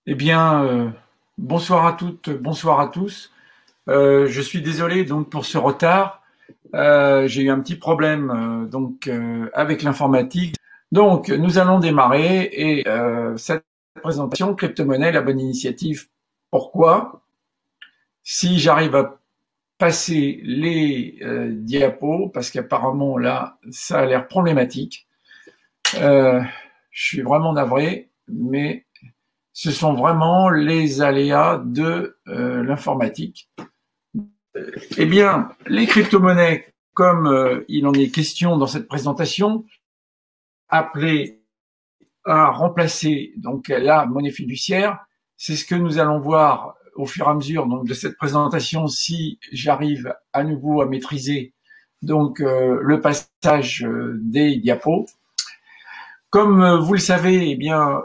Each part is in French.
Eh bien, bonsoir à toutes, bonsoir à tous. Je suis désolé donc pour ce retard. J'ai eu un petit problème avec l'informatique. Donc, nous allons démarrer et cette présentation crypto-monnaie, la bonne initiative. Pourquoi? Si j'arrive à passer les diapos, parce qu'apparemment là, ça a l'air problématique. Je suis vraiment navré, mais ce sont vraiment les aléas de l'informatique. Eh bien, les crypto-monnaies, comme il en est question dans cette présentation, appelées à remplacer donc la monnaie fiduciaire, c'est ce que nous allons voir au fur et à mesure donc de cette présentation si j'arrive à nouveau à maîtriser donc le passage des diapos. Comme vous le savez, eh bien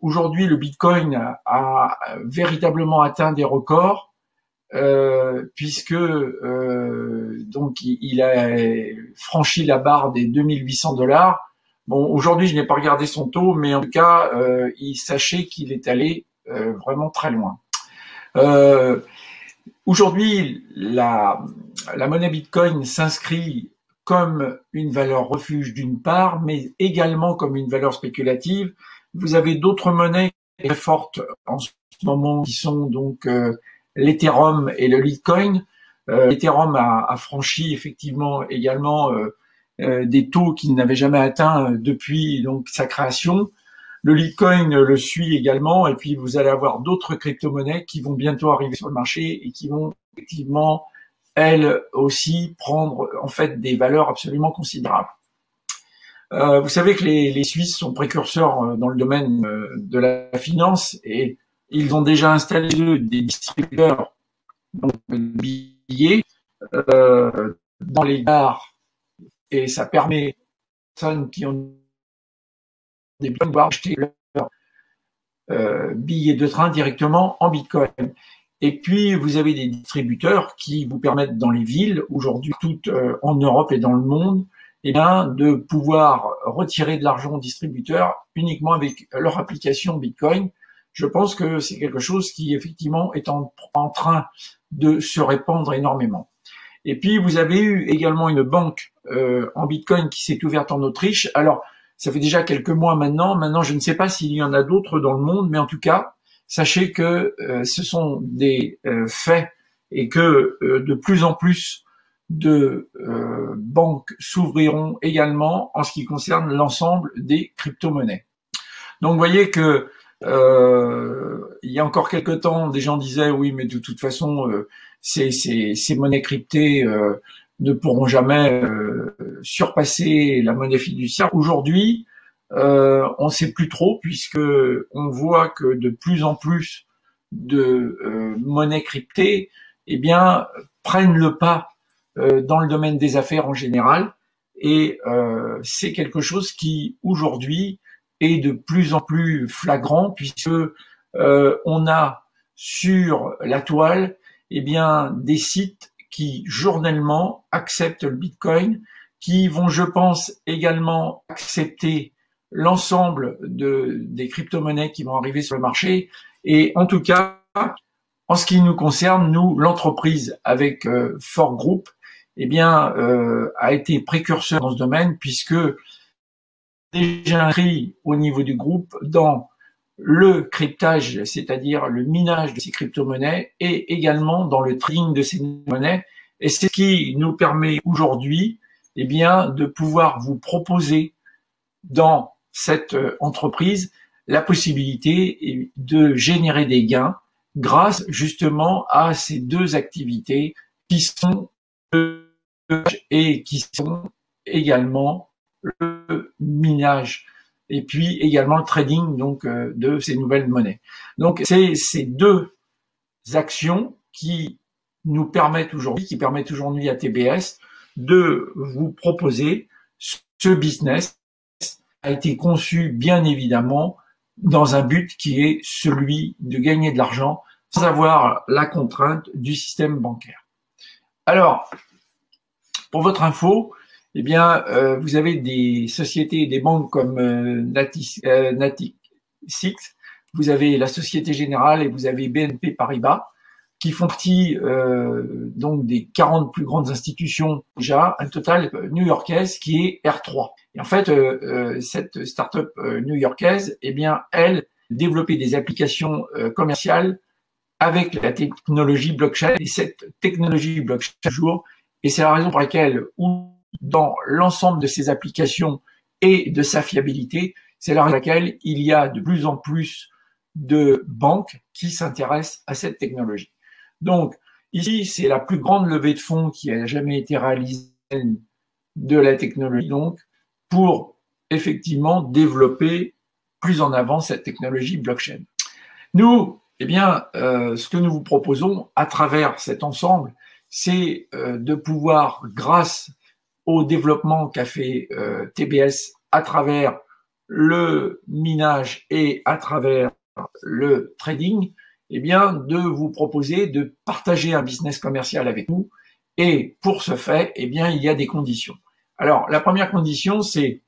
aujourd'hui le Bitcoin a véritablement atteint des records. Puisque donc il a franchi la barre des 2 800 $. Bon, aujourd'hui, je n'ai pas regardé son taux, mais en tout cas, il sachez qu'il est allé vraiment très loin. Aujourd'hui, la monnaie Bitcoin s'inscrit comme une valeur refuge d'une part, mais également comme une valeur spéculative. Vous avez d'autres monnaies très fortes en ce moment qui sont donc l'Ethereum et le Litecoin. L'Ethereum a franchi effectivement également des taux qu'il n'avait jamais atteints depuis donc sa création. Le Litecoin le suit également, et puis vous allez avoir d'autres crypto-monnaies qui vont bientôt arriver sur le marché et qui vont effectivement elles aussi prendre en fait des valeurs absolument considérables. Vous savez que les Suisses sont précurseurs dans le domaine de la finance et ils ont déjà installé eux des distributeurs donc, de billets dans les gares et ça permet aux personnes qui ont des biens de pouvoir acheter leurs billets de train directement en Bitcoin. Et puis, vous avez des distributeurs qui vous permettent dans les villes, aujourd'hui toutes en Europe et dans le monde, eh bien, de pouvoir retirer de l'argent aux distributeurs uniquement avec leur application Bitcoin. Je pense que c'est quelque chose qui, effectivement, est en train de se répandre énormément. Et puis, vous avez eu également une banque en Bitcoin qui s'est ouverte en Autriche. Alors, ça fait déjà quelques mois maintenant. Maintenant, je ne sais pas s'il y en a d'autres dans le monde, mais en tout cas, sachez que ce sont des faits et que de plus en plus de banques s'ouvriront également en ce qui concerne l'ensemble des crypto-monnaies. Donc, vous voyez que il y a encore quelque temps, des gens disaient oui, mais de toute façon, ces monnaies cryptées ne pourront jamais surpasser la monnaie fiduciaire. Aujourd'hui, on ne sait plus trop puisque on voit que de plus en plus de monnaies cryptées, eh bien, prennent le pas dans le domaine des affaires en général. Et c'est quelque chose qui aujourd'hui est de plus en plus flagrant puisque on a sur la toile eh bien des sites qui journellement acceptent le Bitcoin, qui vont, je pense, également accepter l'ensemble des crypto-monnaies qui vont arriver sur le marché. Et en tout cas, en ce qui nous concerne, nous, l'entreprise avec Fort Group, eh bien, a été précurseur dans ce domaine puisque déjà inscrit au niveau du groupe dans le cryptage, c'est-à-dire le minage de ces crypto-monnaies et également dans le trading de ces monnaies. Et c'est ce qui nous permet aujourd'hui, eh bien, de pouvoir vous proposer dans cette entreprise la possibilité de générer des gains grâce justement à ces deux activités qui sont et qui sont également le minage et puis également le trading donc de ces nouvelles monnaies. Donc c'est ces deux actions qui nous permettent aujourd'hui, qui permettent aujourd'hui à TBS de vous proposer ce business a été conçu bien évidemment dans un but qui est celui de gagner de l'argent sans avoir la contrainte du système bancaire. Alors, pour votre info, eh bien, vous avez des sociétés et des banques comme Natixis vous avez la Société Générale et vous avez BNP Paribas, qui font partie donc des 40 plus grandes institutions déjà, un total new-yorkaise qui est R3. Et en fait, cette start-up new-yorkaise, eh bien, elle développait des applications commerciales avec la technologie blockchain. Et cette technologie blockchain jour, et c'est la raison pour laquelle, dans l'ensemble de ces applications et de sa fiabilité, c'est la raison pour laquelle il y a de plus en plus de banques qui s'intéressent à cette technologie. Donc, ici, c'est la plus grande levée de fonds qui a jamais été réalisée de la technologie, donc, pour effectivement développer plus en avant cette technologie blockchain. Nous, eh bien, ce que nous vous proposons à travers cet ensemble, c'est de pouvoir, grâce au développement qu'a fait TBS à travers le minage et à travers le trading, eh bien, de vous proposer de partager un business commercial avec nous. Et pour ce fait, eh bien, il y a des conditions. Alors, la première condition, c'est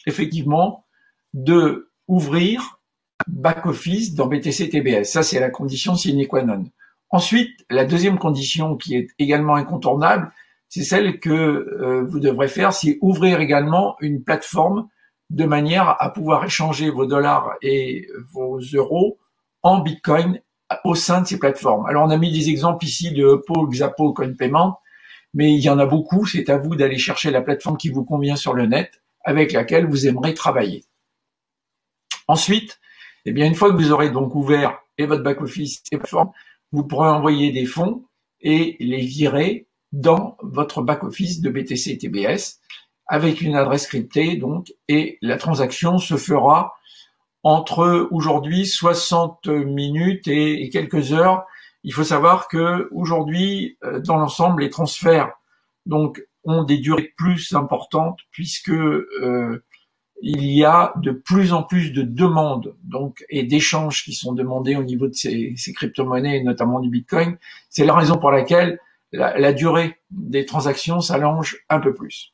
effectivement de ouvrir back-office dans BTC TBS. Ça, c'est la condition sine qua non. Ensuite, la deuxième condition qui est également incontournable, c'est celle que vous devrez faire, c'est ouvrir également une plateforme de manière à pouvoir échanger vos dollars et vos euros en Bitcoin au sein de ces plateformes. Alors, on a mis des exemples ici de Oppo, Xapo, CoinPayment, mais il y en a beaucoup. C'est à vous d'aller chercher la plateforme qui vous convient sur le net, avec laquelle vous aimerez travailler. Ensuite, eh bien, une fois que vous aurez donc ouvert et votre back-office et plateforme, vous pourrez envoyer des fonds et les virer dans votre back-office de BTC TBS avec une adresse cryptée, donc, et la transaction se fera entre aujourd'hui 60 minutes et quelques heures. Il faut savoir que aujourd'hui, dans l'ensemble, les transferts donc ont des durées plus importantes puisque il y a de plus en plus de demandes donc et d'échanges qui sont demandés au niveau de ces crypto-monnaies, notamment du Bitcoin. C'est la raison pour laquelle la durée des transactions s'allonge un peu plus.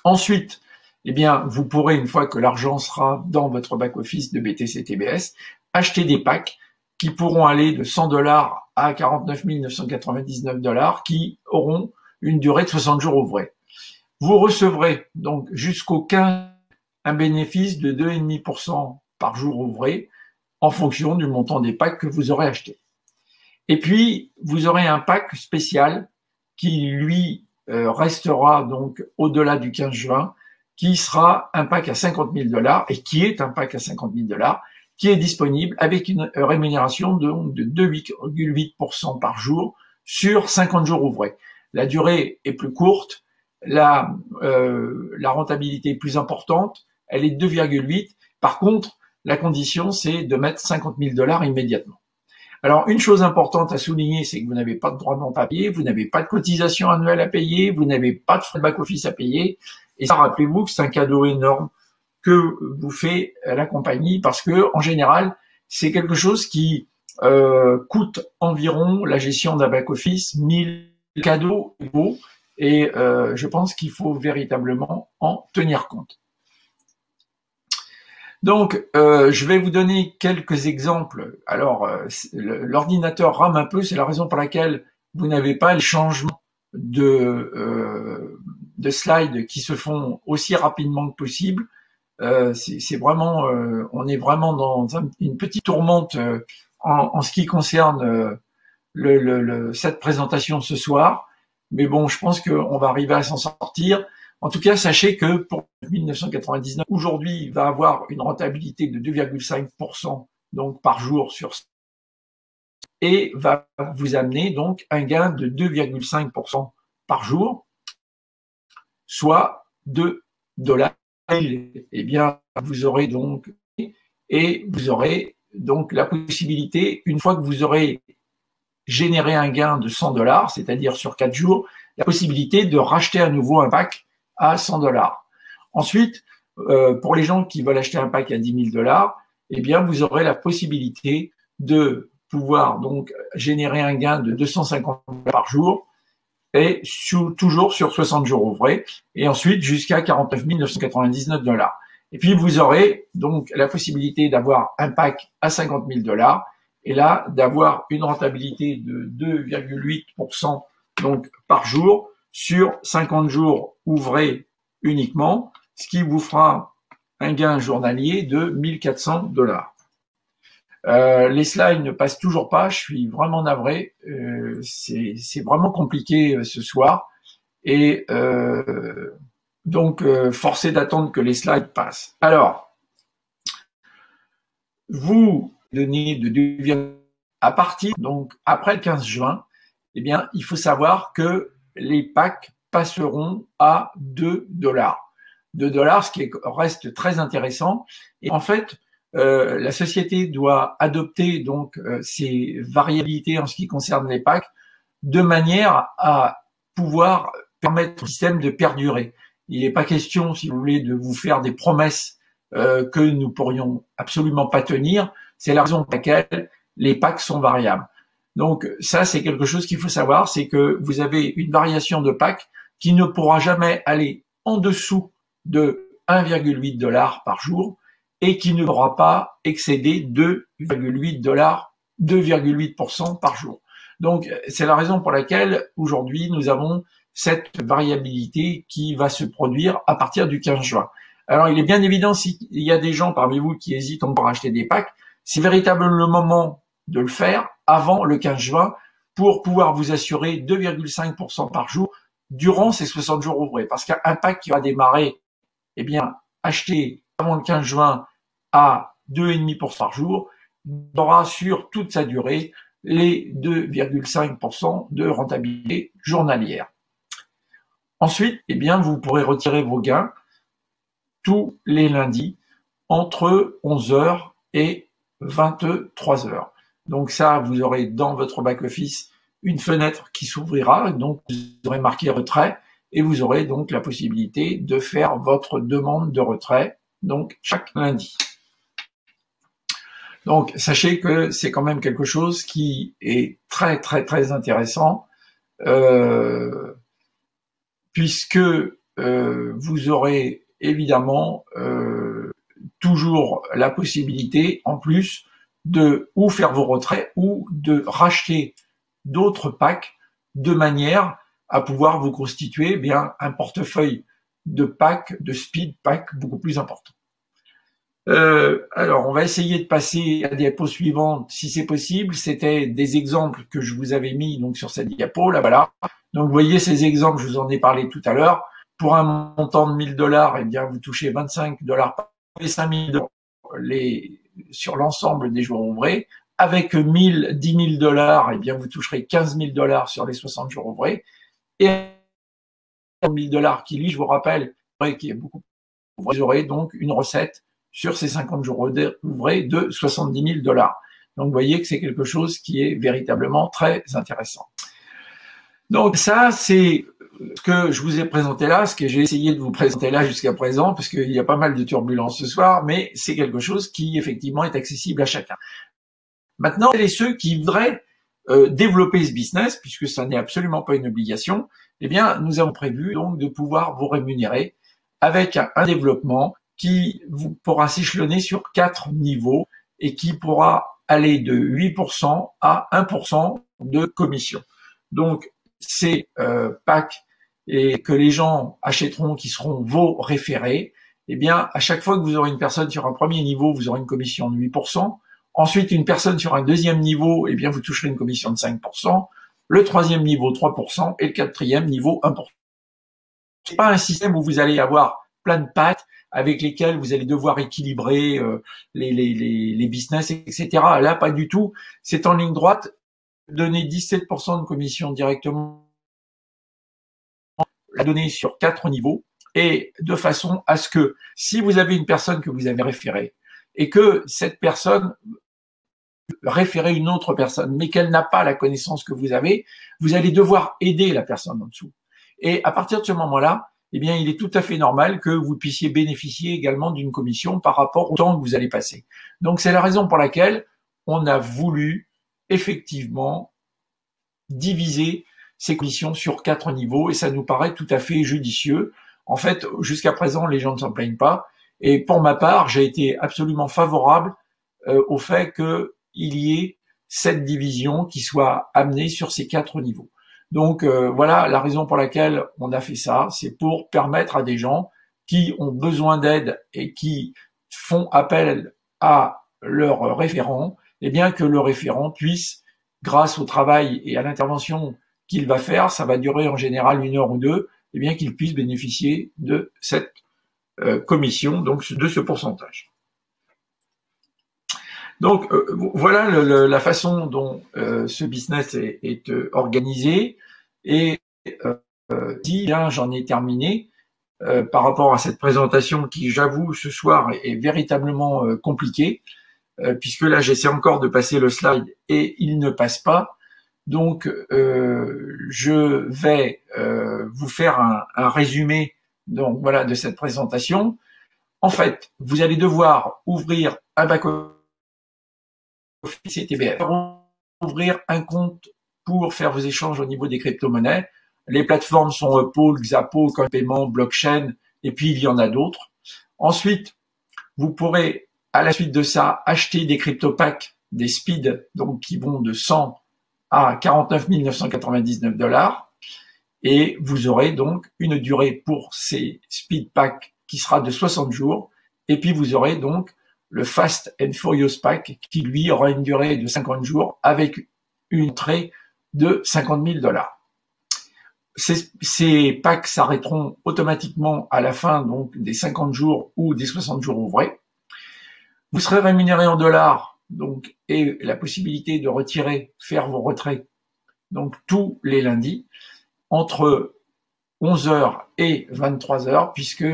Ensuite, eh bien, vous pourrez, une fois que l'argent sera dans votre back-office de BTC TBS, acheter des packs qui pourront aller de 100 $ à 49 999 $ qui auront une durée de 60 jours ouvrés. Vous recevrez donc jusqu'au 15 un bénéfice de 2,5% par jour ouvré en fonction du montant des packs que vous aurez achetés. Et puis, vous aurez un pack spécial qui, lui, restera donc au-delà du 15 juin, qui sera un pack à 50 000 $ et qui est un pack à 50 000 $, qui est disponible avec une rémunération de 2,8% par jour sur 50 jours ouvrés. La durée est plus courte, la rentabilité est plus importante, elle est de 2,8. Par contre, la condition, c'est de mettre 50 000 $ immédiatement. Alors, une chose importante à souligner, c'est que vous n'avez pas de droit de vente à payer, vous n'avez pas de cotisation annuelle à payer, vous n'avez pas de frais de back-office à payer. Et ça, rappelez-vous que c'est un cadeau énorme que vous fait la compagnie parce que, en général, c'est quelque chose qui coûte environ la gestion d'un back-office 1000 cadeaux beaux. Et je pense qu'il faut véritablement en tenir compte. Donc, je vais vous donner quelques exemples. Alors, l'ordinateur rame un peu, c'est la raison pour laquelle vous n'avez pas les changements de slides qui se font aussi rapidement que possible. C'est vraiment, on est vraiment dans une petite tourmente en ce qui concerne cette présentation ce soir. Mais bon, je pense qu'on va arriver à s'en sortir. En tout cas, sachez que pour 1999, aujourd'hui, il va avoir une rentabilité de 2,5% donc par jour sur et va vous amener donc un gain de 2,5% par jour, soit 2 $. Eh bien, vous aurez donc la possibilité, une fois que vous aurez générer un gain de 100 $, c'est-à-dire sur 4 jours, la possibilité de racheter à nouveau un pack à 100 $. Ensuite, pour les gens qui veulent acheter un pack à 10 000 $, eh bien, vous aurez la possibilité de pouvoir donc générer un gain de 250 $ par jour et toujours sur 60 jours ouvrés et ensuite jusqu'à 49 999 $. Et puis vous aurez donc la possibilité d'avoir un pack à 50 000 $, et là d'avoir une rentabilité de 2,8% donc par jour sur 50 jours ouvrés uniquement, ce qui vous fera un gain journalier de 1 400 $. Les slides ne passent toujours pas, je suis vraiment navré, c'est vraiment compliqué ce soir, et donc forcé d'attendre que les slides passent. Alors, vous donnez de 2, à partir, donc après le 15 juin, eh bien, il faut savoir que les packs passeront à 2 $. 2 $, ce qui reste très intéressant. Et en fait, la société doit adopter donc ces variabilités en ce qui concerne les packs de manière à pouvoir permettre au système de perdurer. Il n'est pas question, si vous voulez, de vous faire des promesses que nous pourrions absolument pas tenir. C'est la raison pour laquelle les packs sont variables. Donc ça, c'est quelque chose qu'il faut savoir, c'est que vous avez une variation de pack qui ne pourra jamais aller en dessous de 1,8 $ par jour et qui ne pourra pas excéder 2,8 $, 2,8% par jour. Donc c'est la raison pour laquelle aujourd'hui nous avons cette variabilité qui va se produire à partir du 15 juin. Alors il est bien évident, s'il y a des gens parmi vous qui hésitent encore à acheter des packs, c'est véritablement le moment de le faire avant le 15 juin pour pouvoir vous assurer 2,5% par jour durant ces 60 jours ouvrés. Parce qu'un pack qui va démarrer, eh bien, acheté avant le 15 juin à 2,5% par jour, aura sur toute sa durée les 2,5% de rentabilité journalière. Ensuite, eh bien, vous pourrez retirer vos gains tous les lundis entre 11h et 23h. Donc ça, vous aurez dans votre back-office une fenêtre qui s'ouvrira, donc vous aurez marqué retrait et vous aurez donc la possibilité de faire votre demande de retrait donc chaque lundi. Donc sachez que c'est quand même quelque chose qui est très très très intéressant puisque vous aurez évidemment toujours la possibilité en plus de ou faire vos retraits ou de racheter d'autres packs de manière à pouvoir vous constituer bien un portefeuille de packs, de speed packs beaucoup plus important. Alors, on va essayer de passer à la diapo suivante si c'est possible. C'était des exemples que je vous avais mis donc sur cette diapo, là voilà. Donc, vous voyez ces exemples, je vous en ai parlé tout à l'heure. Pour un montant de 1 000 $, eh bien, vous touchez 25 $ par les 5 000 $ sur l'ensemble des jours ouvrés. Avec 10 000 $, eh bien, vous toucherez 15 000 $ sur les 60 jours ouvrés. Et 1 000 $ qui, lui, je vous rappelle, qui est beaucoup, vous aurez donc une recette sur ces 50 jours ouvrés de 70 000 $. Donc, vous voyez que c'est quelque chose qui est véritablement très intéressant. Donc, ça, c'est ce que je vous ai présenté là, ce que j'ai essayé de vous présenter là jusqu'à présent, parce qu'il y a pas mal de turbulences ce soir, mais c'est quelque chose qui, effectivement, est accessible à chacun. Maintenant, et ceux qui voudraient développer ce business, puisque ça n'est absolument pas une obligation, eh bien, nous avons prévu donc de pouvoir vous rémunérer avec un développement qui vous pourra s'échelonner sur 4 niveaux et qui pourra aller de 8% à 1% de commission. Donc, ces packs et que les gens achèteront, qui seront vos référés, eh bien, à chaque fois que vous aurez une personne sur un premier niveau, vous aurez une commission de 8%. Ensuite, une personne sur un deuxième niveau, eh bien, vous toucherez une commission de 5%. Le troisième niveau, 3%. Et le quatrième niveau, 1%. C'est pas un système où vous allez avoir plein de pattes avec lesquels vous allez devoir équilibrer les business, etc. Là, pas du tout. C'est en ligne droite. Donner 17% de commission directement, la donner sur 4 niveaux, et de façon à ce que si vous avez une personne que vous avez référée et que cette personne référer une autre personne, mais qu'elle n'a pas la connaissance que vous avez, vous allez devoir aider la personne en dessous. Et à partir de ce moment-là, eh bien, il est tout à fait normal que vous puissiez bénéficier également d'une commission par rapport au temps que vous allez passer. Donc, c'est la raison pour laquelle on a voulu effectivement diviser ces commissions sur 4 niveaux et ça nous paraît tout à fait judicieux. En fait, jusqu'à présent, les gens ne s'en plaignent pas Et pour ma part, j'ai été absolument favorable au fait qu'il y ait cette division qui soit amenée sur ces 4 niveaux. Donc voilà la raison pour laquelle on a fait ça, c'est pour permettre à des gens qui ont besoin d'aide et qui font appel à leur référent, eh bien que le référent puisse, grâce au travail et à l'intervention qu'il va faire, ça va durer en général 1 heure ou 2, eh bien qu'il puisse bénéficier de cette commission, donc de ce pourcentage. Donc voilà la façon dont ce business est organisé. Et si bien j'en ai terminé par rapport à cette présentation qui, j'avoue, ce soir est véritablement compliquée, puisque là j'essaie encore de passer le slide et il ne passe pas. Donc je vais vous faire un résumé donc voilà de cette présentation. En fait, vous allez devoir ouvrir un back-office CTBS, ouvrir un compte pour faire vos échanges au niveau des crypto-monnaies. Les plateformes sont Ripple, Xapo, Coinpayment, Blockchain, et puis il y en a d'autres. Ensuite, vous pourrez, à la suite de ça, acheter des crypto-packs, des speed, donc qui vont de 100 à 49 999 $. Et vous aurez donc une durée pour ces speed packs qui sera de 60 jours. Et puis vous aurez donc le Fast and Furious Pack qui lui aura une durée de 50 jours avec une entrée de 50 000 $. Ces packs s'arrêteront automatiquement à la fin donc des 50 jours ou des 60 jours ouvrés. Vous serez rémunéré en dollars donc et la possibilité de retirer, faire vos retraits donc tous les lundis entre 11h et 23h puisque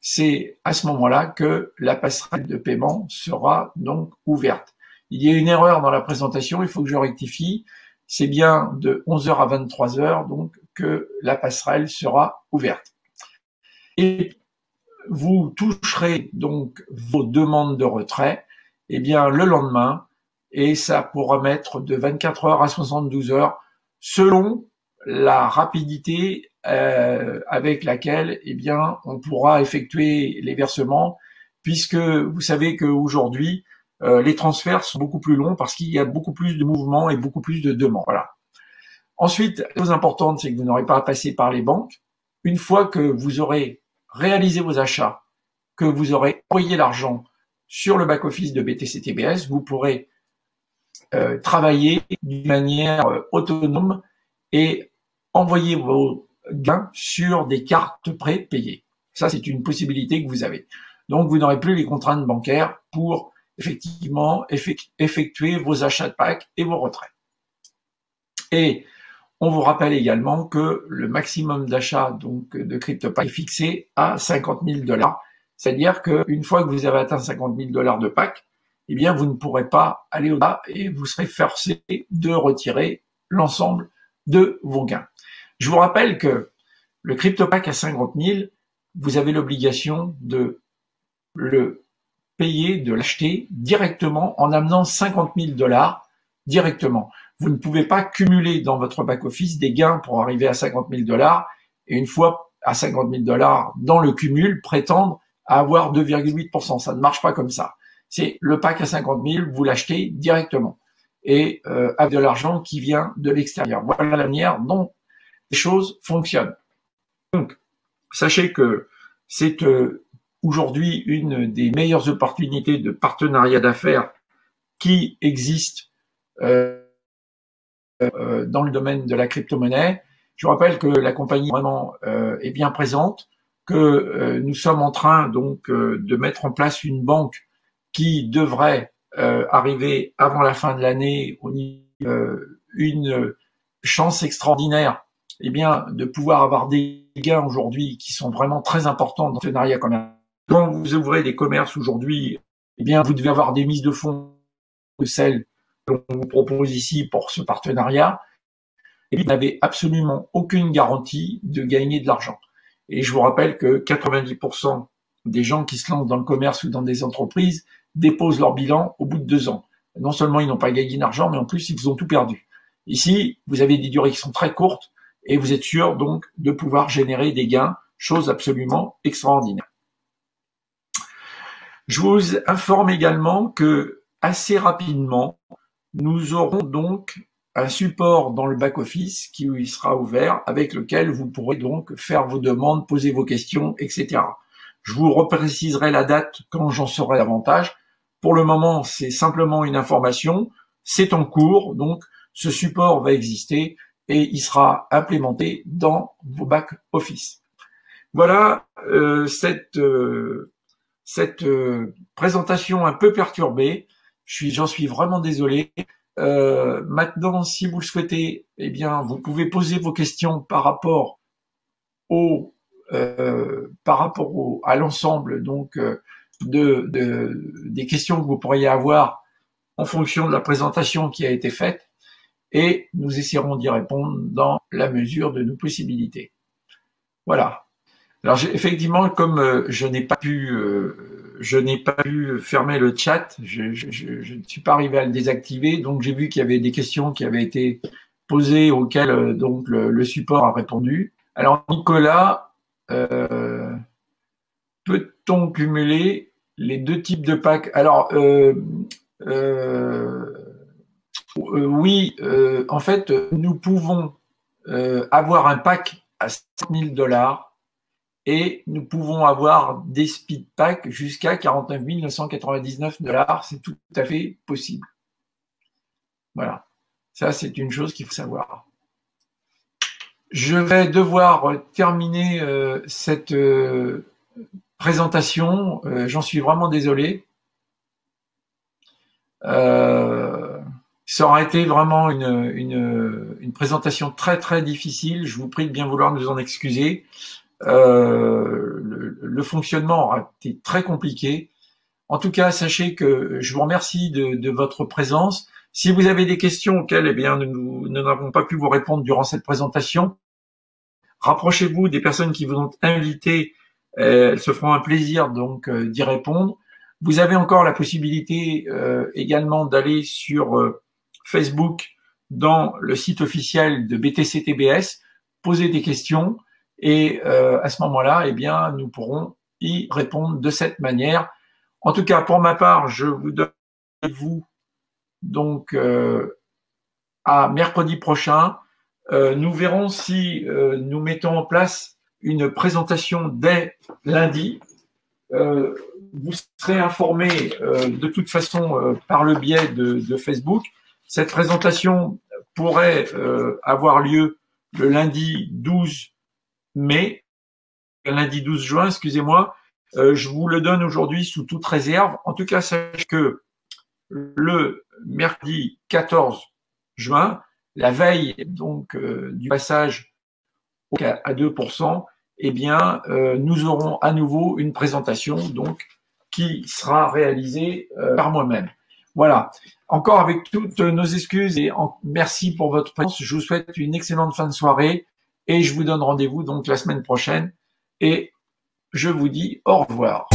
c'est à ce moment-là que la passerelle de paiement sera donc ouverte. Il y a une erreur dans la présentation, il faut que je rectifie. C'est bien de 11h à 23h donc que la passerelle sera ouverte. Et vous toucherez donc vos demandes de retrait eh bien le lendemain et ça pourra mettre de 24 heures à 72 heures selon la rapidité avec laquelle eh bien on pourra effectuer les versements puisque vous savez qu'aujourd'hui les transferts sont beaucoup plus longs parce qu'il y a beaucoup plus de mouvements et beaucoup plus de demandes. Voilà. Ensuite, la chose importante, c'est que vous n'aurez pas à passer par les banques. Une fois que vous aurez réalisé vos achats, que vous aurez envoyé l'argent sur le back-office de BTC-TBS, vous pourrez travailler d'une manière autonome et envoyer vos gains sur des cartes prépayées. Ça, c'est une possibilité que vous avez. Donc, vous n'aurez plus les contraintes bancaires pour effectivement effectuer vos achats de packs et vos retraits. Et on vous rappelle également que le maximum d'achat donc de CryptoPack est fixé à 50 000 $. C'est-à-dire qu'une fois que vous avez atteint 50 000 $ de pack, eh bien, vous ne pourrez pas aller au-delà et vous serez forcé de retirer l'ensemble de vos gains. Je vous rappelle que le CryptoPack à 50 000, vous avez l'obligation de le payer, de l'acheter directement en amenant 50 000 $ directement. Vous ne pouvez pas cumuler dans votre back-office des gains pour arriver à 50 000 $ et une fois à 50 000 $ dans le cumul, prétendre à avoir 2,8%. Ça ne marche pas comme ça. C'est le pack à 50 000, vous l'achetez directement et avec de l'argent qui vient de l'extérieur. Voilà la manière dont les choses fonctionnent. Donc, sachez que c'est aujourd'hui une des meilleures opportunités de partenariat d'affaires qui existent dans le domaine de la crypto-monnaie. Je vous rappelle que la compagnie vraiment est bien présente, que nous sommes en train donc de mettre en place une banque qui devrait arriver avant la fin de l'année, une chance extraordinaire, eh bien, de pouvoir avoir des gains aujourd'hui qui sont vraiment très importants dans le partenariat commercial. Quand vous ouvrez des commerces aujourd'hui, eh bien, vous devez avoir des mises de fonds de celles qu'on vous propose ici pour ce partenariat. Et vous n'avez absolument aucune garantie de gagner de l'argent. Et je vous rappelle que 90% des gens qui se lancent dans le commerce ou dans des entreprises déposent leur bilan au bout de 2 ans. Non seulement ils n'ont pas gagné d'argent, mais en plus ils ont tout perdu. Ici, vous avez des durées qui sont très courtes et vous êtes sûr donc de pouvoir générer des gains, chose absolument extraordinaire. Je vous informe également que assez rapidement, nous aurons donc un support dans le back-office qui sera ouvert, avec lequel vous pourrez donc faire vos demandes, poser vos questions, etc. Je vous repréciserai la date quand j'en saurai davantage. Pour le moment, c'est simplement une information, c'est en cours, donc ce support va exister et il sera implémenté dans vos back-office. Voilà cette présentation un peu perturbée. J'en suis vraiment désolé. Maintenant, si vous le souhaitez, eh bien, vous pouvez poser vos questions par rapport à l'ensemble donc des questions que vous pourriez avoir en fonction de la présentation qui a été faite, et nous essaierons d'y répondre dans la mesure de nos possibilités. Voilà. Alors effectivement, comme je n'ai pas pu fermer le chat, je ne suis pas arrivé à le désactiver, donc j'ai vu qu'il y avait des questions qui avaient été posées auxquelles donc le support a répondu. Alors Nicolas, peut-on cumuler les deux types de packs? Alors oui, en fait, nous pouvons avoir un pack à 5 000 $ et nous pouvons avoir des speed packs jusqu'à 49 999 $. C'est tout à fait possible. Voilà. Ça, c'est une chose qu'il faut savoir. Je vais devoir terminer cette présentation. J'en suis vraiment désolé. Ça aurait été vraiment une présentation très très difficile. Je vous prie de bien vouloir nous en excuser. Le fonctionnement aura été très compliqué. En tout cas, sachez que je vous remercie de votre présence. Si vous avez des questions auxquelles eh bien, nous n'avons pas pu vous répondre durant cette présentation, rapprochez-vous des personnes qui vous ont invité. Elles se feront un plaisir donc d'y répondre. Vous avez encore la possibilité également d'aller sur Facebook dans le site officiel de BTC-TBS, poser des questions, et à ce moment-là, eh bien, nous pourrons y répondre de cette manière. En tout cas, pour ma part, je vous donne rendez-vous donc à mercredi prochain. Nous verrons si nous mettons en place une présentation dès lundi. Vous serez informés de toute façon par le biais de Facebook. Cette présentation pourrait avoir lieu le lundi 12 mai, le lundi 12 juin, excusez-moi. Je vous le donne aujourd'hui sous toute réserve. En tout cas, sachez que le mercredi 14 juin, la veille donc du passage à 2%, eh bien, nous aurons à nouveau une présentation donc qui sera réalisée par moi-même. Voilà. Encore avec toutes nos excuses et merci pour votre présence. Je vous souhaite une excellente fin de soirée et je vous donne rendez-vous donc la semaine prochaine et je vous dis au revoir.